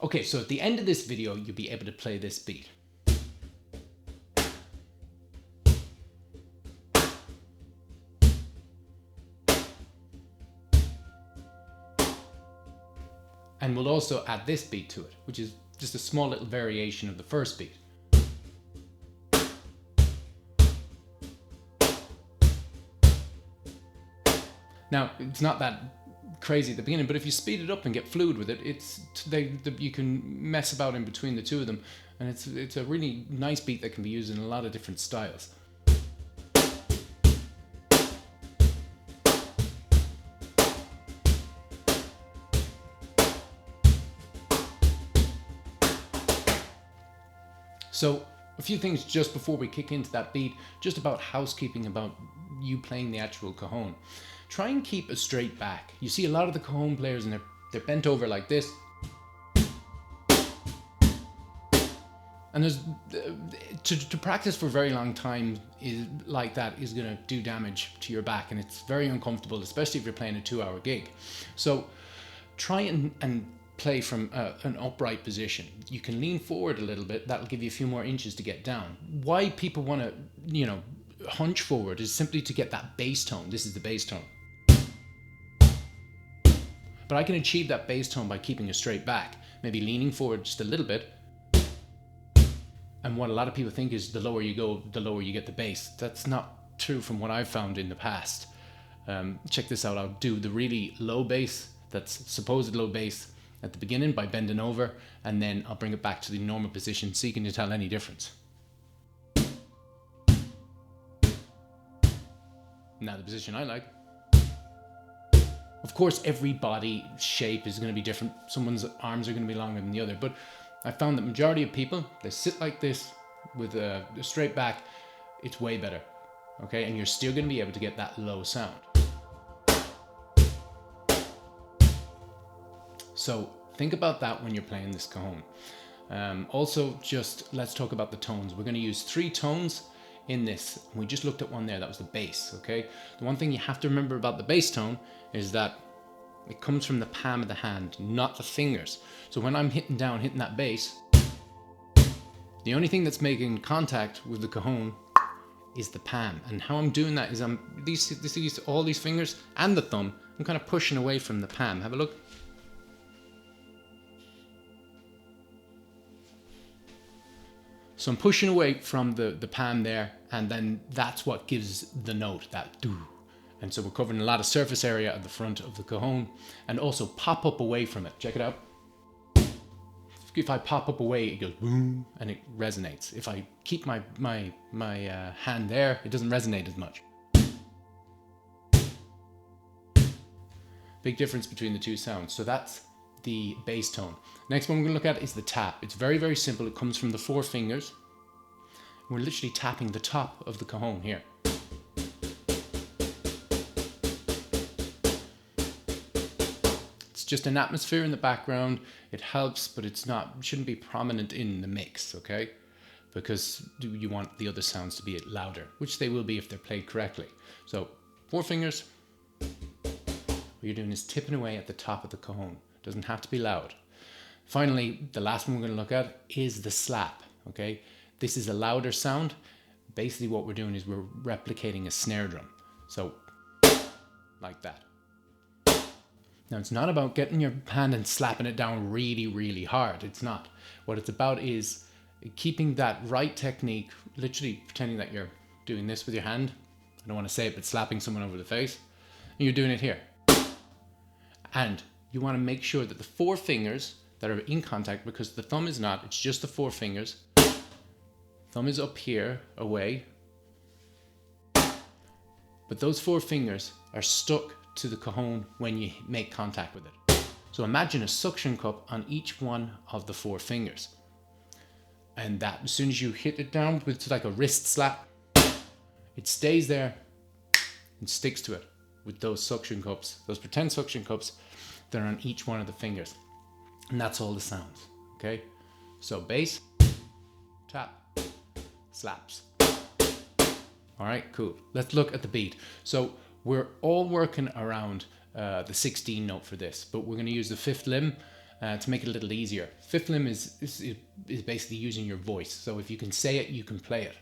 Okay, so at the end of this video, you'll be able to play this beat. And we'll also add this beat to it, which is just a small little variation of the first beat. Now, it's not that crazy at the beginning, but if you speed it up and get fluid with it, you can mess about in between the two of them, and it's a really nice beat that can be used in a lot of different styles. So a few things just before we kick into that beat, just about housekeeping about you playing the actual cajon. Try and keep a straight back. You see a lot of the cajon players and they're bent over like this. And there's to practice for a very long time like that is going to do damage to your back, and it's very uncomfortable, especially if you're playing a 2-hour gig. So try and play from an upright position. You can lean forward a little bit. That'll give you a few more inches to get down. Why people want to, hunch forward is simply to get that bass tone. This is the bass tone. But I can achieve that bass tone by keeping a straight back, maybe leaning forward just a little bit. And what a lot of people think is the lower you go, the lower you get the bass. That's not true from what I've found in the past. Check this out. I'll do the really low bass, that's supposed low bass, at the beginning by bending over, and then I'll bring it back to the normal position so you can tell any difference. Now the position I like. Of course, every body shape is going to be different. Someone's arms are going to be longer than the other, but I found that majority of people, they sit like this with a straight back, it's way better, okay? And you're still going to be able to get that low sound. So think about that when you're playing this cajon. Also, just let's talk about the tones. We're going to use 3 tones in this. We just looked at one there, that was the bass, okay? The one thing you have to remember about the bass tone is that it comes from the palm of the hand, not the fingers. So when I'm hitting that bass, the only thing that's making contact with the cajon is the palm. And how I'm doing that is all these fingers and the thumb, I'm kind of pushing away from the palm. Have a look. So I'm pushing away from the palm there, and then that's what gives the note, that doo. And so we're covering a lot of surface area at the front of the cajon, and also pop up away from it. Check it out. If I pop up away, it goes boom, and it resonates. If I keep my hand there, it doesn't resonate as much. Big difference between the two sounds. So that's the bass tone. Next one we're going to look at is the tap. It's very, very simple. It comes from the 4 fingers. We're literally tapping the top of the cajon here. It's just an atmosphere in the background. It helps, but it shouldn't be prominent in the mix, okay? Because you want the other sounds to be louder, which they will be if they're played correctly. So 4 fingers. What you're doing is tipping away at the top of the cajon. Doesn't have to be loud. Finally, the last one we're going to look at is the slap, okay? This is a louder sound. Basically what we're doing is we're replicating a snare drum. So, like that. Now it's not about getting your hand and slapping it down really, really hard. It's not. What it's about is keeping that right technique, literally pretending that you're doing this with your hand. I don't want to say it, but slapping someone over the face. And you're doing it here. And you want to make sure that the 4 fingers that are in contact, because the thumb is not, it's just the 4 fingers. Thumb is up here, away. But those 4 fingers are stuck to the cajon when you make contact with it. So imagine a suction cup on each one of the 4 fingers. And that, as soon as you hit it down, it's like a wrist slap, it stays there and sticks to it with those suction cups, those pretend suction cups that are on each one of the fingers. And that's all the sounds, okay? So bass, tap, slaps. All right, cool. Let's look at the beat. So we're all working around the 16 note for this, but we're going to use the fifth limb to make it a little easier. Fifth limb is basically using your voice. So if you can say it, you can play it.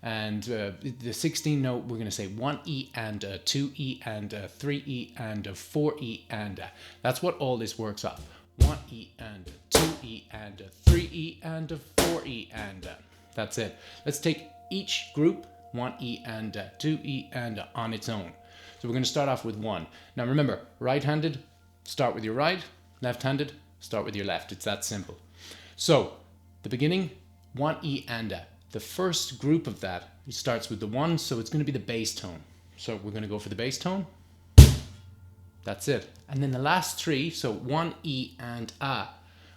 And the 16 note, we're going to say 1E and 2E and 3E and 4E and that's what all this works off. 1E and 2E and 3E and 4E and that's it. Let's take each group, 1E and 2E and on its own. So we're going to start off with 1. Now remember, right-handed, start with your right. Left-handed, start with your left. It's that simple. So the beginning, 1E and the first group of that starts with the 1, so it's going to be the bass tone. So we're going to go for the bass tone. That's it. And then the last 3, so 1E and are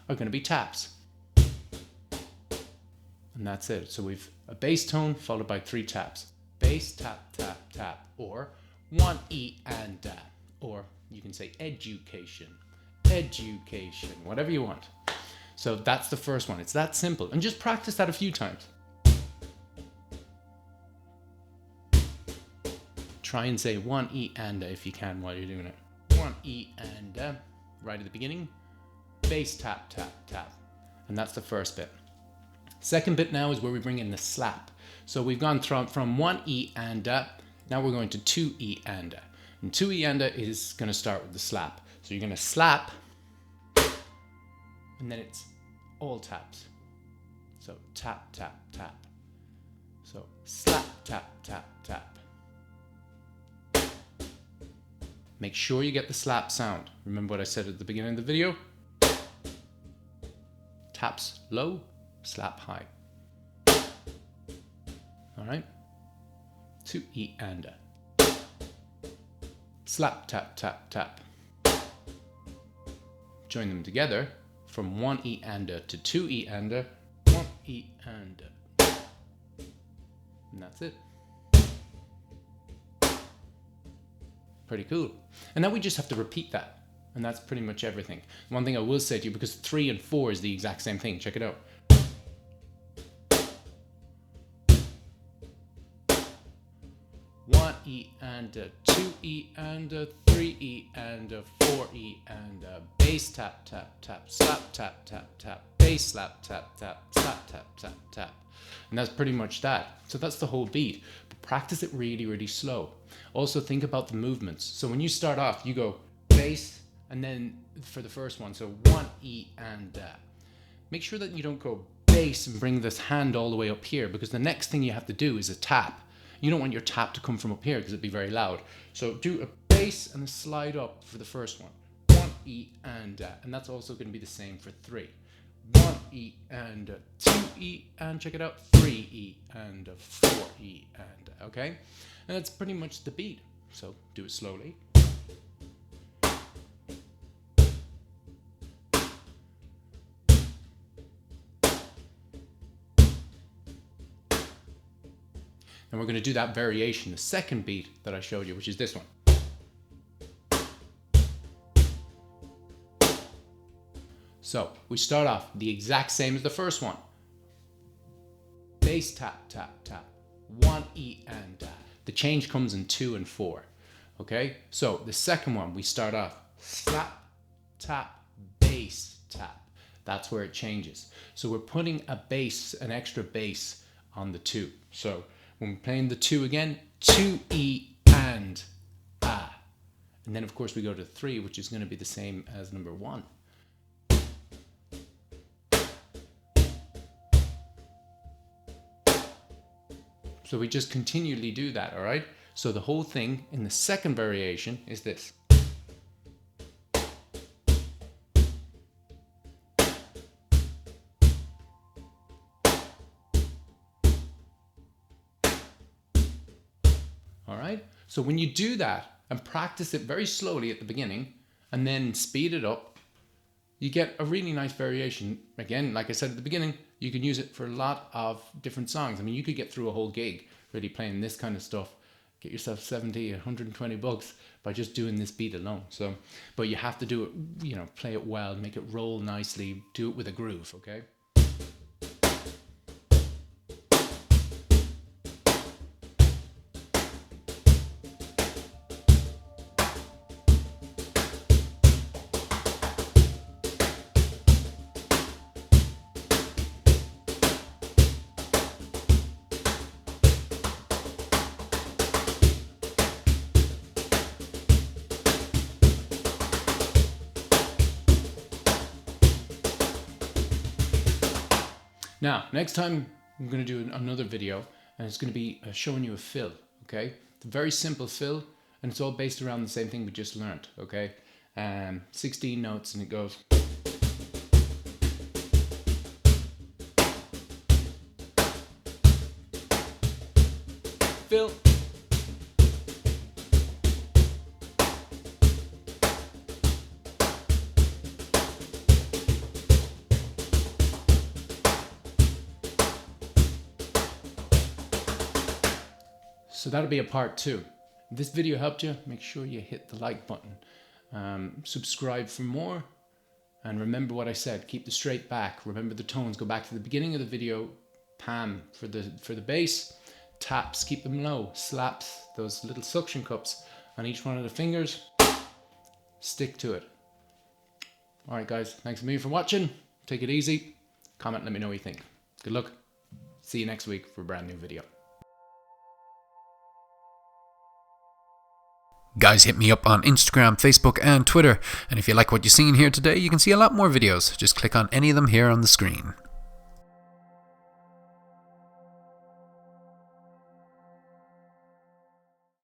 going to be taps. And that's it. So we've a bass tone followed by 3 taps. Bass, tap, tap, tap, or 1E and or you can say education, education, whatever you want. So that's the first one. It's that simple. And just practice that a few times. Try and say 1E and if you can while you're doing it. 1E and right at the beginning. Bass, tap, tap, tap. And that's the first bit. Second bit now is where we bring in the slap. So we've gone from 1E and now we're going to 2E and. And 2E and is going to start with the slap. So you're going to slap, and then it's all taps. So tap, tap, tap. So slap, tap, tap, tap. Make sure you get the slap sound. Remember what I said at the beginning of the video? Taps low, slap high. All right? 2E and slap, tap, tap, tap. Join them together from 1E and to 2E and 1E and that's it. Pretty cool. And now we just have to repeat that. And that's pretty much everything. One thing I will say to you, because 3 and 4 is the exact same thing. Check it out. 1E and 2E and 3E and 4E and bass tap tap tap slap tap tap tap bass slap tap tap slap tap tap tap, and that's pretty much that. So that's the whole beat, but practice it really, really slow. Also think about the movements. So when you start off, you go bass, and then for the first one, so 1E and make sure that you don't go bass and bring this hand all the way up here, because the next thing you have to do is a tap. You don't want your tap to come from up here because it'd be very loud. So do a bass and a slide up for the first one. 1E and that's also going to be the same for 3. 1E and 2E and check it out, 3E and 4E and okay? And that's pretty much the beat. So do it slowly. And we're going to do that variation, the second beat that I showed you, which is this one. So we start off the exact same as the first one. Bass tap, tap, tap. 1E and the change comes in 2 and 4. Okay? So the second one, we start off slap, tap, bass, tap. That's where it changes. So we're putting a bass, an extra bass on the 2. So when we're playing the 2 again, 2E and ah. And then of course we go to 3, which is going to be the same as number 1. So we just continually do that, all right? So the whole thing in the second variation is this. All right? So when you do that and practice it very slowly at the beginning and then speed it up, you get a really nice variation. Again, like I said at the beginning, you can use it for a lot of different songs. I mean, you could get through a whole gig really playing this kind of stuff. Get yourself 70, 120 bucks by just doing this beat alone. So, but you have to do it, you know, play it well, make it roll nicely, do it with a groove, okay? Now, next time I'm going to do another video, and it's going to be showing you a fill, okay? It's a very simple fill, and it's all based around the same thing we just learned, okay? 16 notes, and it goes... Fill. So that'll be a part 2. If this video helped you, make sure you hit the like button. Subscribe for more. And remember what I said, keep the straight back. Remember the tones, go back to the beginning of the video. Pam for the bass. Taps, keep them low. Slaps, those little suction cups on each one of the fingers. Stick to it. Alright guys, thanks a million for watching. Take it easy. Comment, let me know what you think. Good luck. See you next week for a brand new video. Guys, hit me up on Instagram, Facebook, and Twitter. And if you like what you've seen here today, you can see a lot more videos. Just click on any of them here on the screen.